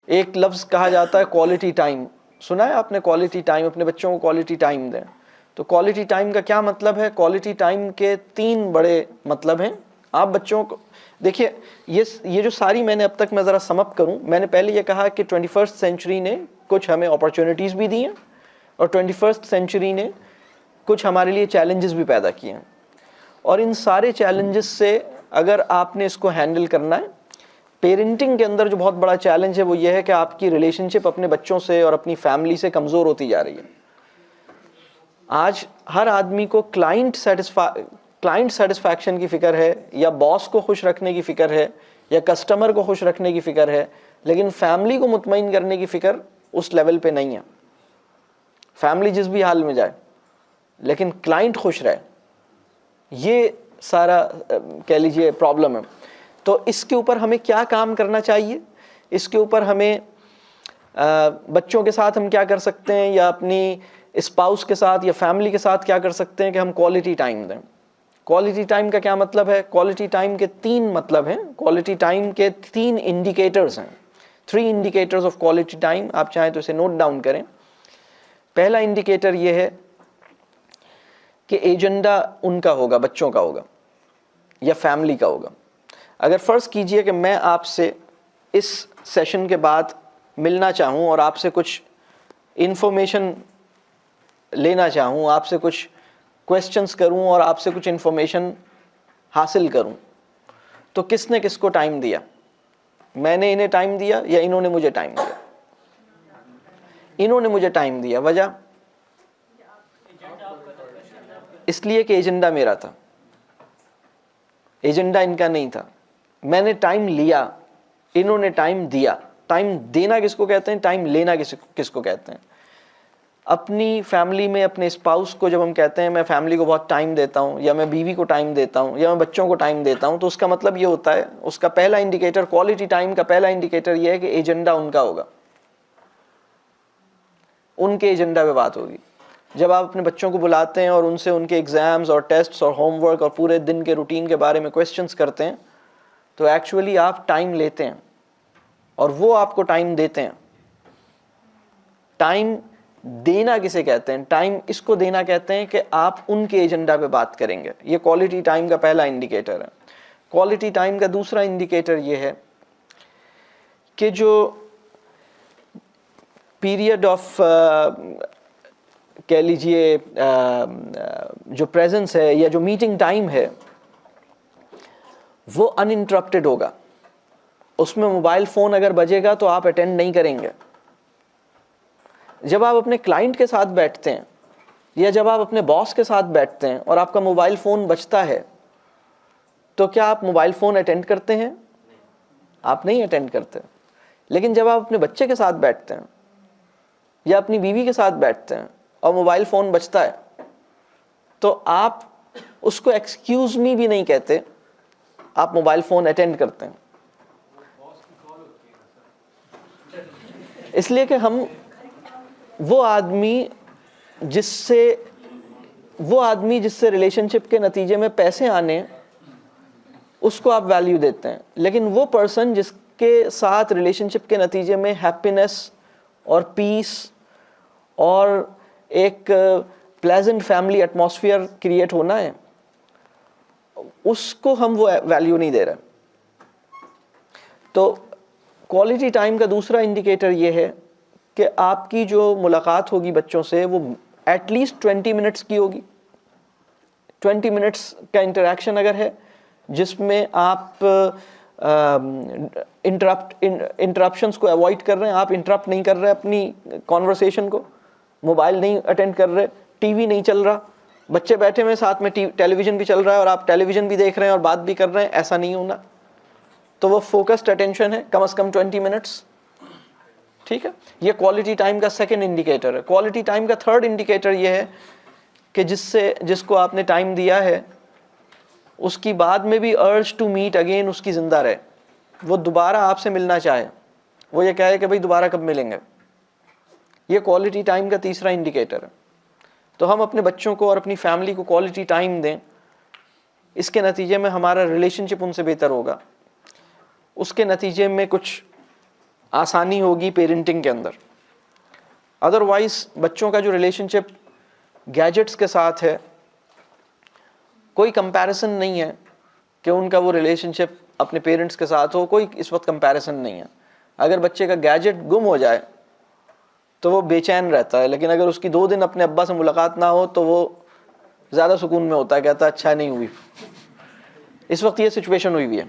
एक लफ्ज़ कहा जाता है क्वालिटी टाइम, सुना है आपने? क्वालिटी टाइम, अपने बच्चों को क्वालिटी टाइम दें। तो क्वालिटी टाइम का क्या मतलब है? क्वालिटी टाइम के 3 बड़े मतलब हैं। आप बच्चों को देखिए, ये जो सारी मैंने अब तक, मैं ज़रा समअप करूं, मैंने पहले ये कहा कि 21st सेंचुरी ने कुछ हमें अपॉर्चुनिटीज़ भी दी हैं और 21st सेंचुरी ने कुछ हमारे लिए चैलेंजेस भी पैदा किए हैं। और इन सारे चैलेंजेस से अगर आपने इसको हैंडल करना है, पेरेंटिंग के अंदर जो बहुत बड़ा चैलेंज है वो ये है कि आपकी रिलेशनशिप अपने बच्चों से और अपनी फैमिली से कमज़ोर होती जा रही है। आज हर आदमी को क्लाइंट सेटिस्फैक्शन की फ़िक्र है, या बॉस को खुश रखने की फ़िक्र है, या कस्टमर को खुश रखने की फ़िक्र है, लेकिन फैमिली को मुतमईन करने की फ़िक्र उस लेवल पे नहीं है। फैमिली जिस भी हाल में जाए लेकिन क्लाइंट खुश रहे, ये सारा कह लीजिए प्रॉब्लम है। तो इसके ऊपर हमें क्या काम करना चाहिए? इसके ऊपर हमें बच्चों के साथ हम क्या कर सकते हैं, या अपनी स्पाउस के साथ या फैमिली के साथ क्या कर सकते हैं कि हम क्वालिटी टाइम दें। क्वालिटी टाइम का क्या मतलब है? क्वालिटी टाइम के 3 मतलब हैं। क्वालिटी टाइम के 3 इंडिकेटर्स हैं, 3 इंडिकेटर्स ऑफ क्वालिटी टाइम। आप चाहें तो इसे नोट डाउन करें। पहला इंडिकेटर ये है कि एजेंडा उनका होगा, बच्चों का होगा या फैमिली का होगा। अगर फ़र्ज़ कीजिए कि मैं आपसे इस सेशन के बाद मिलना चाहूँ और आपसे कुछ इन्फॉर्मेशन लेना चाहूँ, आपसे कुछ क्वेश्चंस करूँ और आपसे कुछ इन्फॉर्मेशन हासिल करूँ, तो किसने किसको टाइम दिया? मैंने इन्हें टाइम दिया या इन्होंने मुझे टाइम दिया? इन्होंने मुझे टाइम दिया। वजह इसलिए कि एजेंडा मेरा था, एजेंडा इनका नहीं था। मैंने टाइम लिया, इन्होंने टाइम दिया। टाइम देना किसको कहते हैं? टाइम लेना किसको कहते हैं? अपनी फैमिली में अपने स्पाउस को जब हम कहते हैं मैं फैमिली को बहुत टाइम देता हूँ, या मैं बीवी को टाइम देता हूँ, या मैं बच्चों को टाइम देता हूँ, तो उसका मतलब ये होता है, उसका पहला इंडिकेटर, क्वालिटी टाइम का पहला इंडिकेटर ये है कि एजेंडा उनका होगा, उनके एजेंडा पे बात होगी। जब आप अपने बच्चों को बुलाते हैं और उनसे उनके एग्जाम्स और टेस्ट्स और होमवर्क और पूरे दिन के रूटीन के बारे में क्वेश्चंस करते हैं, तो एक्चुअली आप टाइम लेते हैं और वो आपको टाइम देते हैं। टाइम देना किसे कहते हैं? टाइम इसको देना कहते हैं कि आप उनके एजेंडा पे बात करेंगे। ये क्वालिटी टाइम का पहला इंडिकेटर है। क्वालिटी टाइम का दूसरा इंडिकेटर ये है कि जो पीरियड ऑफ कह लीजिए जो प्रेजेंस है या जो मीटिंग टाइम है वो अनइंटरप्टेड होगा। उसमें मोबाइल फ़ोन अगर बजेगा तो आप अटेंड नहीं करेंगे। जब आप अपने क्लाइंट के साथ बैठते हैं या जब आप अपने बॉस के साथ बैठते हैं और आपका मोबाइल फ़ोन बजता है, तो क्या आप मोबाइल फ़ोन अटेंड करते हैं? आप नहीं अटेंड करते। लेकिन जब आप अपने बच्चे के साथ बैठते हैं या अपनी बीवी के साथ बैठते हैं और मोबाइल फ़ोन बजता है, तो आप उसको एक्सक्यूज़ मी भी नहीं कहते, आप मोबाइल फ़ोन अटेंड करते हैं। इसलिए कि हम वो आदमी जिससे रिलेशनशिप के नतीजे में पैसे आने, उसको आप वैल्यू देते हैं। लेकिन वो पर्सन जिसके साथ रिलेशनशिप के नतीजे में हैप्पीनेस और पीस और एक प्लेजेंट फैमिली एटमॉस्फेयर क्रिएट होना है, उसको हम वो वैल्यू नहीं दे रहे। तो क्वालिटी टाइम का दूसरा इंडिकेटर ये है कि आपकी जो मुलाकात होगी बच्चों से वो एटलीस्ट 20 मिनट्स की होगी। 20 मिनट्स का इंटरेक्शन अगर है जिसमें आप इंटरप्शंस को अवॉइड कर रहे हैं, आप इंटरप्ट नहीं कर रहे अपनी कॉन्वर्सेशन को, मोबाइल नहीं अटेंड कर रहे, टीवी नहीं चल रहा, बच्चे बैठे हुए साथ में टेलीविज़न भी चल रहा है और आप टेलीविज़न भी देख रहे हैं और बात भी कर रहे हैं, ऐसा नहीं होना। तो वो फोकस्ड अटेंशन है, कम से कम 20 मिनट्स। ठीक है, ये क्वालिटी टाइम का सेकंड इंडिकेटर है। क्वालिटी टाइम का थर्ड इंडिकेटर ये है कि जिसको आपने टाइम दिया है उसकी बाद में भी अर्ज टू मीट अगेन उसकी जिंदा रहे, वो दोबारा आपसे मिलना चाहे, वो ये कहे कि भाई दोबारा कब मिलेंगे। ये क्वालिटी टाइम का तीसरा इंडिकेटर है। तो हम अपने बच्चों को और अपनी फैमिली को क्वालिटी टाइम दें, इसके नतीजे में हमारा रिलेशनशिप उनसे बेहतर होगा, उसके नतीजे में कुछ आसानी होगी पेरेंटिंग के अंदर। अदरवाइज बच्चों का जो रिलेशनशिप गैजेट्स के साथ है, कोई कंपैरिजन नहीं है कि उनका वो रिलेशनशिप अपने पेरेंट्स के साथ हो, कोई इस वक्त कंपैरिजन नहीं है। अगर बच्चे का गैजेट गुम हो जाए तो वो बेचैन रहता है, लेकिन अगर उसकी 2 दिन अपने अब्बा से मुलाकात ना हो तो वो ज़्यादा सुकून में होता है, कहता है अच्छा नहीं हुई। इस वक्त ये सिचुएशन हुई हुई है।